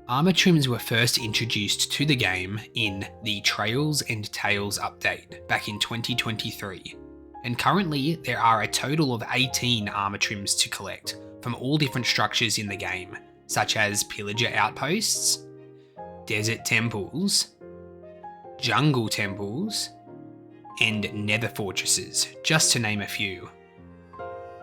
Armor trims were first introduced to the game in the Trails and Tales update back in 2023, and currently there are a total of 18 armor trims to collect from all different structures in the game, such as pillager outposts, desert temples, jungle temples, and nether fortresses, just to name a few.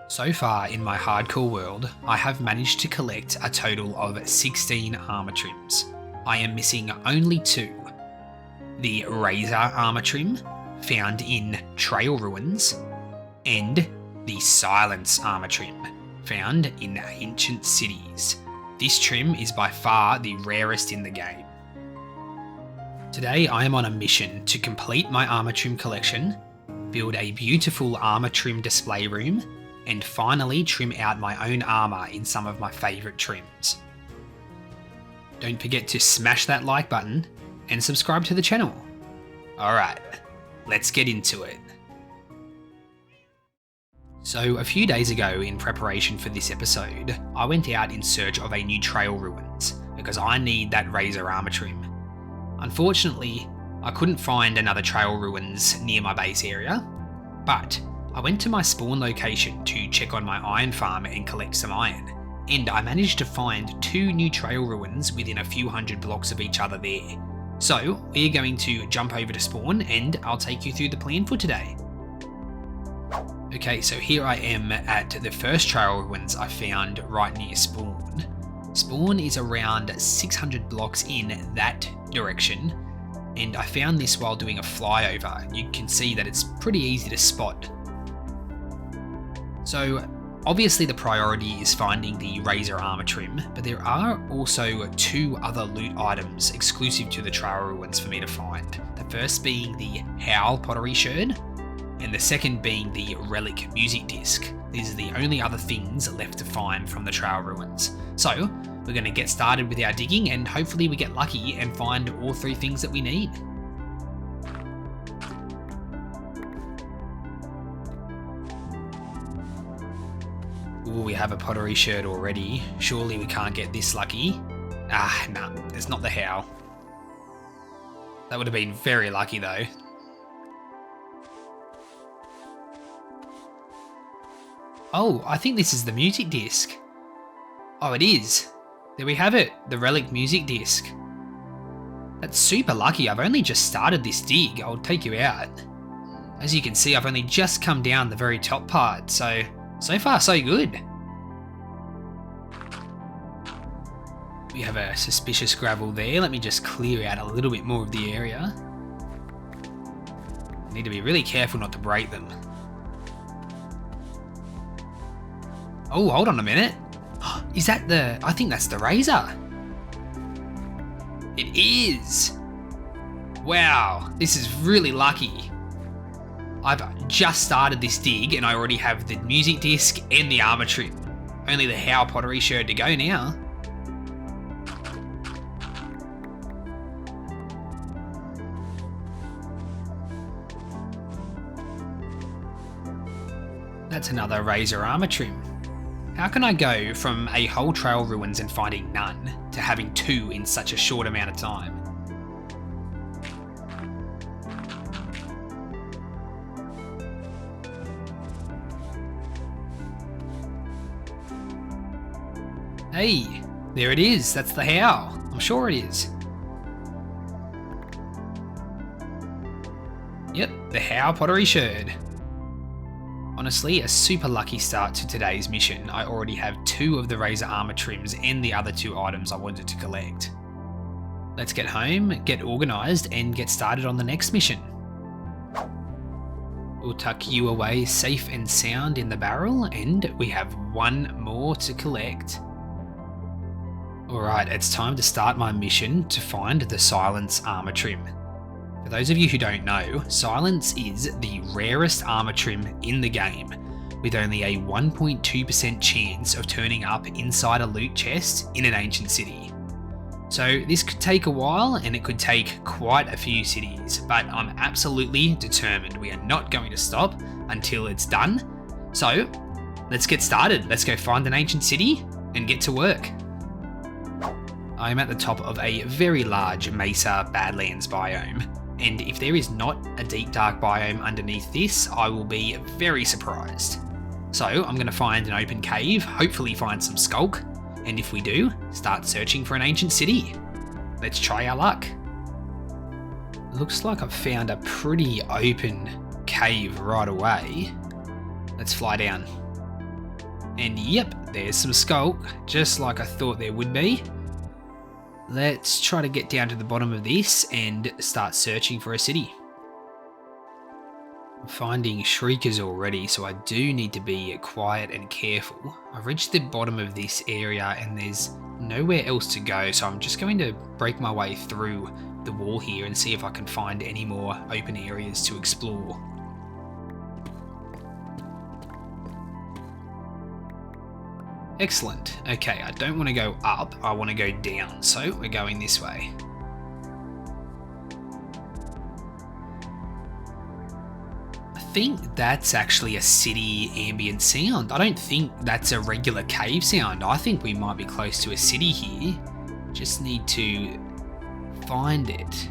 So far in my hardcore world, I have managed to collect a total of 16 armor trims. I am missing only 2. The Razor armor trim, found in Trail Ruins, and the Silence armor trim, found in Ancient Cities. This trim is by far the rarest in the game. Today I am on a mission to complete my armor trim collection, build a beautiful armor trim display room, and finally trim out my own armour in some of my favourite trims. Don't forget to smash that like button and subscribe to the channel. Alright, let's get into it. So a few days ago, in preparation for this episode, I went out in search of a new Trail Ruins because I need that Razor armour trim. Unfortunately, I couldn't find another Trail Ruins near my base area, but I went to my spawn location to check on my iron farm and collect some iron, and I managed to find 2 new Trail Ruins within a few hundred blocks of each other there. So we're going to jump over to spawn and I'll take you through the plan for today. Okay, so here I am at the first Trail Ruins I found right near spawn. Spawn is around 600 blocks in that direction, and I found this while doing a flyover. You can see that it's pretty easy to spot. So obviously the priority is finding the Razor armor trim, but there are also 2 other loot items exclusive to the Trail Ruins for me to find. The first being the Howl pottery sherd, and the second being the Relic music disc. These are the only other things left to find from the Trail Ruins. So we're going to get started with our digging and hopefully we get lucky and find all 3 things that we need. Ooh, we have a pottery sherd already. Surely we can't get this lucky. Nah, it's not the Howl. That would have been very lucky though. Oh, I think this is the music disc. Oh, it is. There we have it, the Relic music disc. That's super lucky. I've only just started this dig. I'll take you out. As you can see, I've only just come down the very top part, so far so good. We have a suspicious gravel there. Let me just clear out a little bit more of the area. Need to be really careful not to break them. Oh, hold on a minute. Is that I think that's the Razor. It is. Wow, this is really lucky. I've just started this dig and I already have the music disc and the armor trim. Only the Howl pottery sherd to go now. That's another Razor armor trim. How can I go from a whole Trail Ruins and finding none to having 2 in such a short amount of time? Hey, there it is. That's the Howl. I'm sure it is. Yep, the Howl pottery sherd. Honestly, a super lucky start to today's mission. I already have 2 of the Razor armor trims and the other 2 items I wanted to collect. Let's get home, get organised, and get started on the next mission. We'll tuck you away safe and sound in the barrel, and we have 1 more to collect. Alright, it's time to start my mission to find the Silence armor trim. For those of you who don't know, Silence is the rarest armor trim in the game, with only a 1.2% chance of turning up inside a loot chest in an ancient city. So this could take a while and it could take quite a few cities, but I'm absolutely determined we are not going to stop until it's done. So let's get started. Let's go find an ancient city and get to work. I'm at the top of a very large Mesa Badlands biome, and if there is not a deep dark biome underneath this, I will be very surprised. So I'm going to find an open cave, hopefully find some skulk, and if we do, start searching for an ancient city. Let's try our luck. Looks like I've found a pretty open cave right away. Let's fly down. And yep, there's some skulk, just like I thought there would be. Let's try to get down to the bottom of this and start searching for a city. I'm finding shriekers already, so I do need to be quiet and careful. I've reached the bottom of this area and there's nowhere else to go, so I'm just going to break my way through the wall here and see if I can find any more open areas to explore. Excellent. Okay, I don't want to go up, I want to go down, so we're going this way. I think that's actually a city ambient sound. I don't think that's a regular cave sound. I think we might be close to a city here. Just need to find it.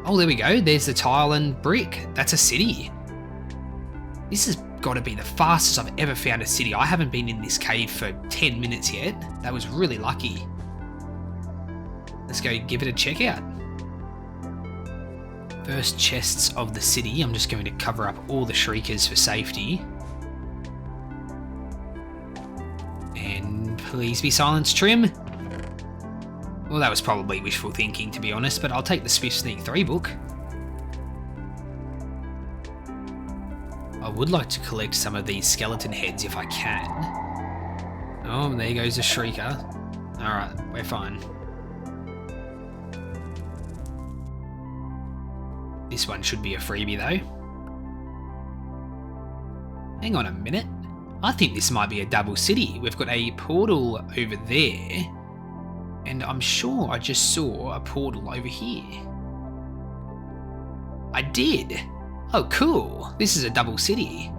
Oh, there we go. There's the tile and brick. That's a city. This has got to be the fastest I've ever found a city. I haven't been in this cave for 10 minutes yet. That was really lucky. Let's go give it a check out. First chests of the city. I'm just going to cover up all the shriekers for safety. And please be silence, Trim. Well, that was probably wishful thinking, to be honest, but I'll take the Swift Sneak 3 book. I would like to collect some of these skeleton heads if I can. Oh, there goes a shrieker. Alright, we're fine. This one should be a freebie though. Hang on a minute. I think this might be a double city. We've got a portal over there, and I'm sure I just saw a portal over here. I did! Oh cool, this is a double city.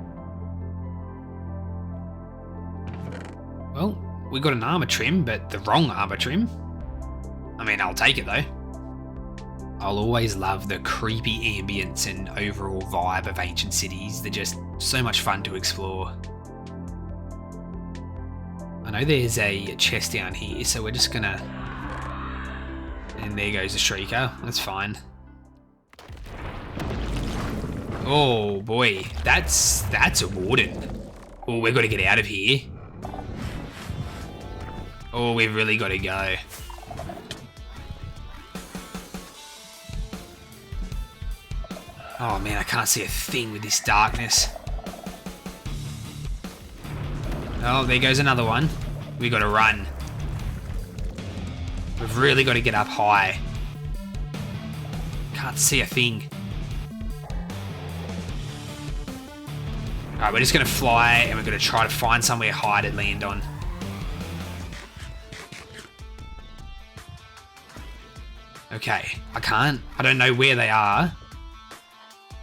Well, we got an armor trim, but the wrong armor trim. I mean, I'll take it though. I'll always love the creepy ambience and overall vibe of ancient cities. They're just so much fun to explore. I know there's a chest down here, so we're just gonna... And there goes the shrieker, that's fine. Oh boy, that's a warden. Oh, we've got to get out of here. Oh, we've really got to go. Oh man, I can't see a thing with this darkness. Oh, there goes another one. We got to run. We've really got to get up high. Can't see a thing. Alright, we're just going to fly and we're going to try to find somewhere high to land on. Okay, I don't know where they are.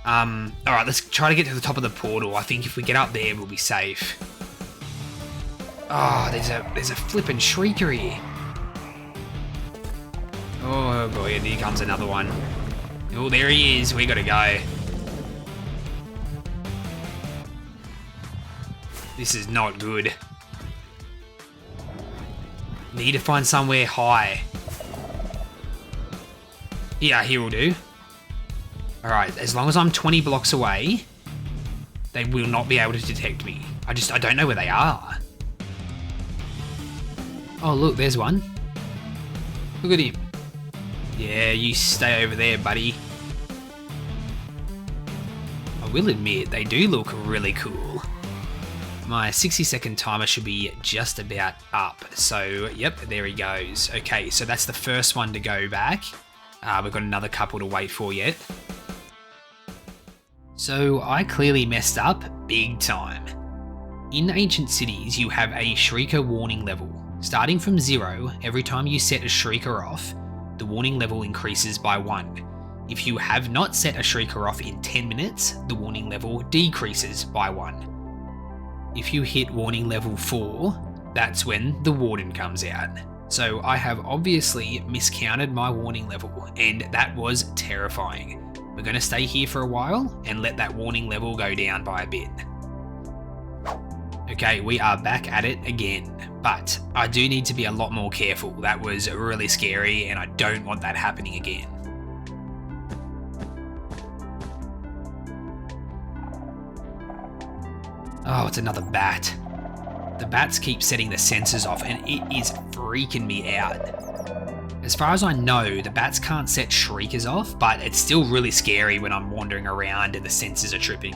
Alright, let's try to get to the top of the portal. I think if we get up there, we'll be safe. Oh, there's a flippin' shrieker here. Oh boy, and here comes another one. Oh, there he is. We gotta go. This is not good. Need to find somewhere high. Yeah, here will do. Alright, as long as I'm 20 blocks away, they will not be able to detect me. I don't know where they are. Oh look, there's one. Look at him. Yeah, you stay over there, buddy. I will admit, they do look really cool. My 60-second timer should be just about up. So, yep, there he goes. Okay, so that's the first one to go back. We've got another couple to wait for yet. So, I clearly messed up big time. In ancient cities, you have a Shrieker warning level. Starting from 0, every time you set a Shrieker off, the warning level increases by 1. If you have not set a Shrieker off in 10 minutes, the warning level decreases by 1. If you hit warning level 4, that's when the warden comes out. So I have obviously miscounted my warning level, and that was terrifying. We're going to stay here for a while and let that warning level go down by a bit. Okay, we are back at it again, but I do need to be a lot more careful. That was really scary and I don't want that happening again. Oh, it's another bat. The bats keep setting the sensors off and it is freaking me out. As far as I know, the bats can't set shriekers off, but it's still really scary when I'm wandering around and the sensors are tripping.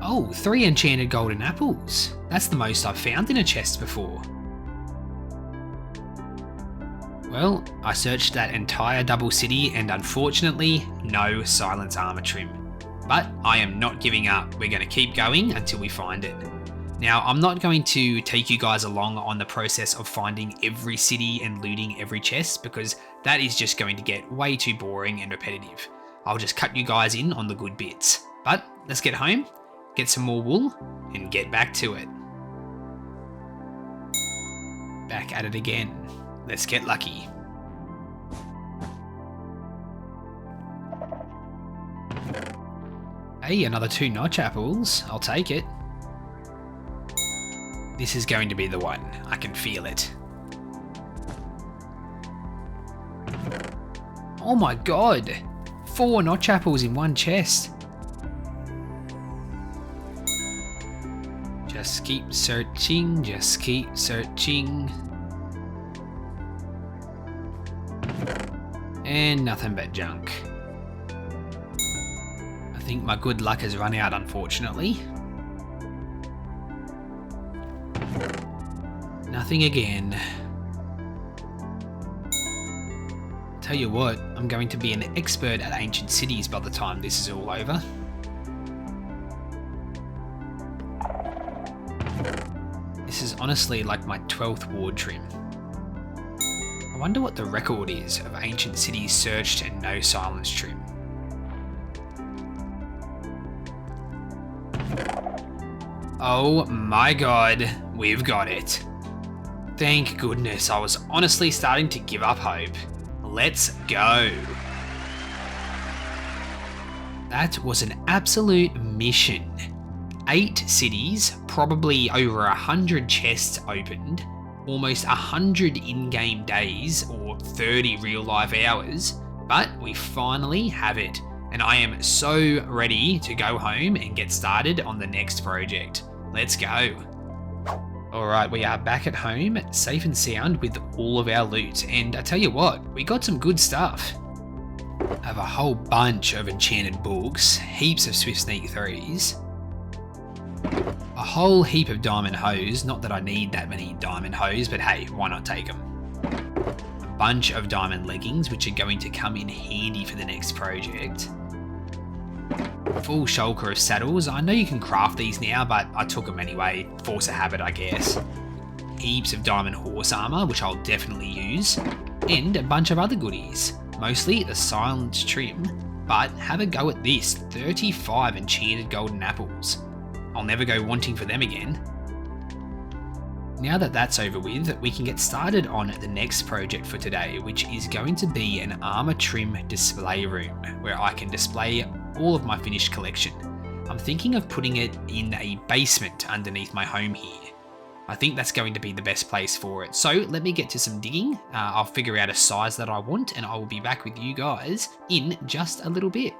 Oh, 3 enchanted golden apples. That's the most I've found in a chest before. Well, I searched that entire double city and unfortunately, no silence armor trim. But I am not giving up. We're going to keep going until we find it. Now, I'm not going to take you guys along on the process of finding every city and looting every chest because that is just going to get way too boring and repetitive. I'll just cut you guys in on the good bits. But let's get home, get some more wool, and get back to it. Back at it again. Let's get lucky. Hey, another 2 notch apples. I'll take it. This is going to be the one. I can feel it. Oh my god! 4 notch apples in one chest. Just keep searching, just keep searching. And nothing but junk. I think my good luck has run out, unfortunately. Nothing again. Tell you what, I'm going to be an expert at ancient cities by the time this is all over. This is honestly like my 12th ward trim. I wonder what the record is of ancient cities searched and no silence trim. Oh my god, we've got it. Thank goodness, I was honestly starting to give up hope. Let's go. That was an absolute mission. 8 cities, probably over 100 chests opened, almost 100 in-game days or 30 real-life hours, but we finally have it. And I am so ready to go home and get started on the next project. Let's go. Alright, we are back at home, safe and sound with all of our loot, and I tell you what, we got some good stuff. I have a whole bunch of enchanted books, heaps of Swift Sneak 3s, a whole heap of diamond hose, not that I need that many diamond hose, but hey, why not take them? A bunch of diamond leggings, which are going to come in handy for the next project. Full shulker of saddles. I know you can craft these now, but I took them anyway. Force of habit, I guess. Heaps of diamond horse armor, which I'll definitely use. And a bunch of other goodies. Mostly the silence trim. But have a go at this. 35 enchanted golden apples. I'll never go wanting for them again. Now that that's over with, we can get started on the next project for today, which is going to be an armor trim display room, where I can display all of my finished collection. I'm thinking of putting it in a basement underneath my home here. I think that's going to be the best place for it. So let me get to some digging. I'll figure out a size that I want and I will be back with you guys in just a little bit.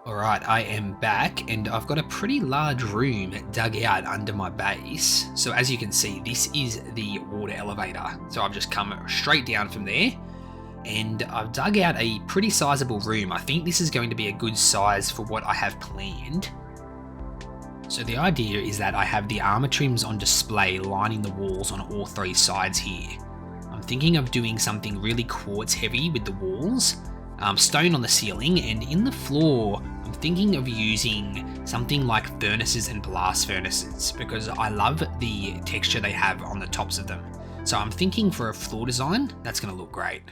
Alright, I am back and I've got a pretty large room dug out under my base. So as you can see, this is the water elevator. So I've just come straight down from there and I've dug out a pretty sizable room. I think this is going to be a good size for what I have planned. So the idea is that I have the armor trims on display lining the walls on all 3 sides here. I'm thinking of doing something really quartz heavy with the walls, stone on the ceiling, and in the floor I'm thinking of using something like furnaces and blast furnaces because I love the texture they have on the tops of them. So I'm thinking for a floor design, that's going to look great.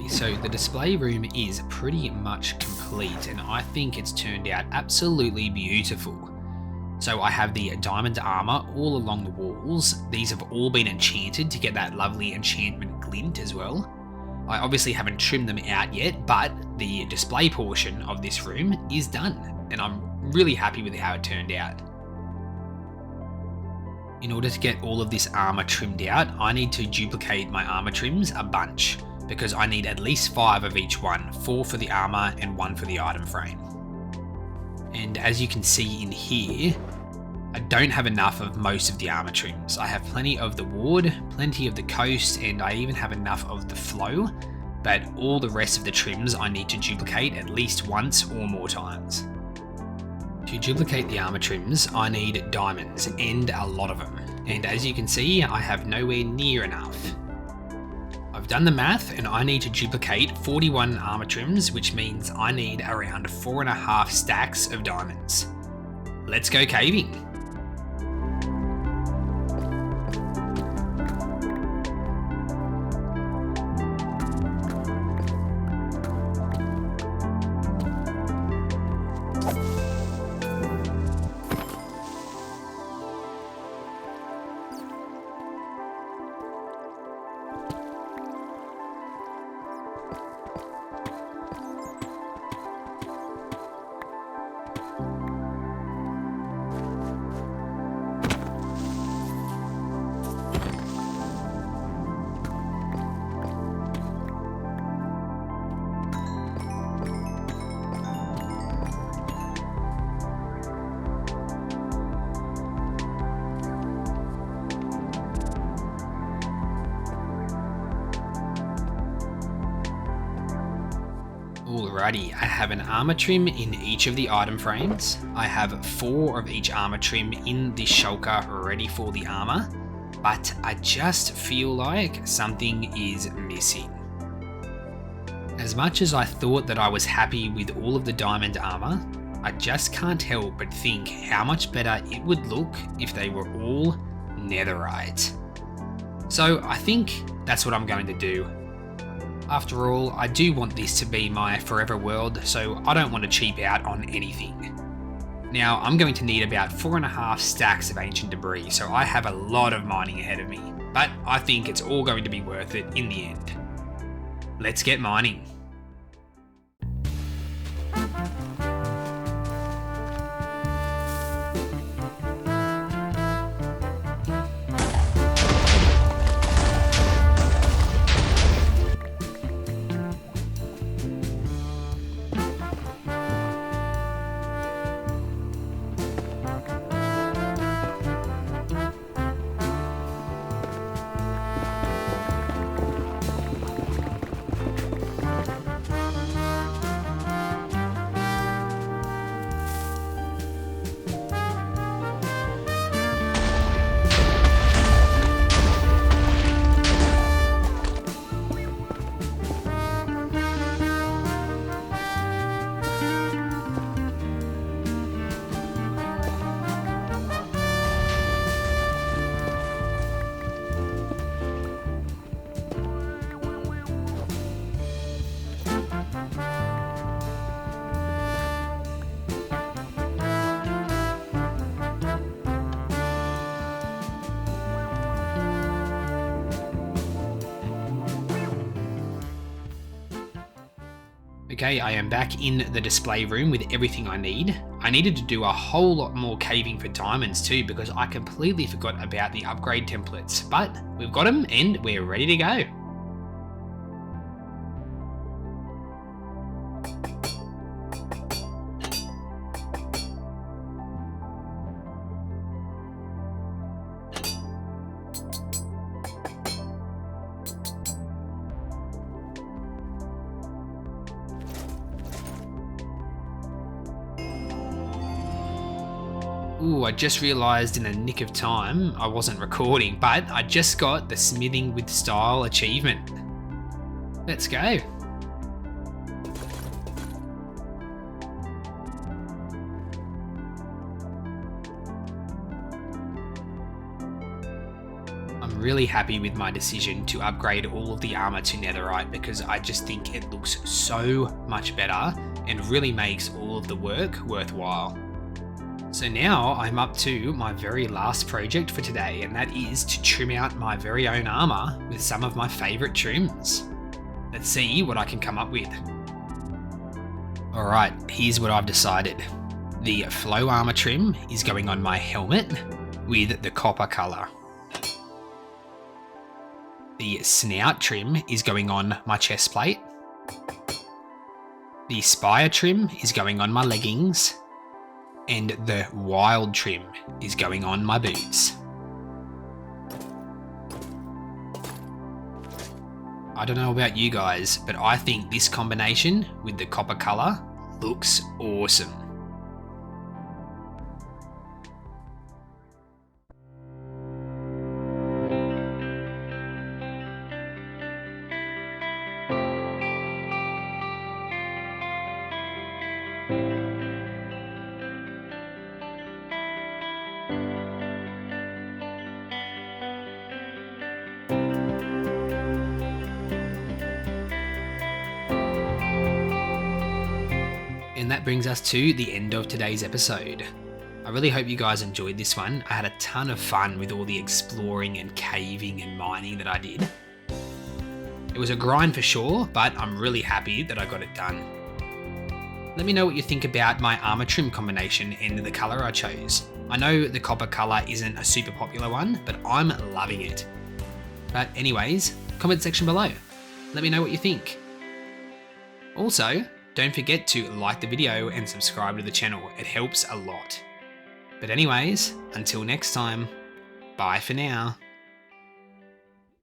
Okay, so the display room is pretty much complete and I think it's turned out absolutely beautiful. So I have the diamond armor all along the walls. These have all been enchanted to get that lovely enchantment glint as well. I obviously haven't trimmed them out yet, but the display portion of this room is done and I'm really happy with how it turned out. In order to get all of this armor trimmed out, I need to duplicate my armor trims a bunch because I need at least 5 of each one, 4 for the armor and 1 for the item frame. And as you can see in here, I don't have enough of most of the armor trims. I have plenty of the ward, plenty of the coast, and I even have enough of the flow, but all the rest of the trims I need to duplicate at least once or more times. To duplicate the armor trims, I need diamonds, and a lot of them. And as you can see, I have nowhere near enough. I've done the math, and I need to duplicate 41 armor trims, which means I need around 4.5 stacks of diamonds. Let's go caving! Alrighty, I have an armor trim in each of the item frames. I have 4 of each armor trim in this shulker ready for the armor, but I just feel like something is missing. As much as I thought that I was happy with all of the diamond armor, I just can't help but think how much better it would look if they were all netherite. So I think that's what I'm going to do. After all, I do want this to be my forever world, so I don't want to cheap out on anything. Now, I'm going to need about 4.5 stacks of ancient debris, so I have a lot of mining ahead of me, but I think it's all going to be worth it in the end. Let's get mining. Okay, I am back in the display room with everything I need. I needed to do a whole lot more caving for diamonds too because I completely forgot about the upgrade templates, but we've got them and we're ready to go. Ooh, I just realised in the nick of time I wasn't recording, but I just got the Smithing with Style achievement. Let's go. I'm really happy with my decision to upgrade all of the armor to netherite because I just think it looks so much better and really makes all of the work worthwhile. So now I'm up to my very last project for today, and that is to trim out my very own armor with some of my favourite trims. Let's see what I can come up with. Alright, here's what I've decided. The flow armor trim is going on my helmet with the copper colour. The snout trim is going on my chest plate. The spire trim is going on my leggings. And the wild trim is going on my boots. I don't know about you guys, but I think this combination with the copper colour looks awesome. And that brings us to the end of today's episode. I really hope you guys enjoyed this one. I had a ton of fun with all the exploring and caving and mining that I did. It was a grind for sure, but I'm really happy that I got it done. Let me know what you think about my armor trim combination and the colour I chose. I know the copper colour isn't a super popular one, but I'm loving it. But anyways, comment section below. Let me know what you think. Also, don't forget to like the video and subscribe to the channel, it helps a lot. But anyways, until next time, bye for now.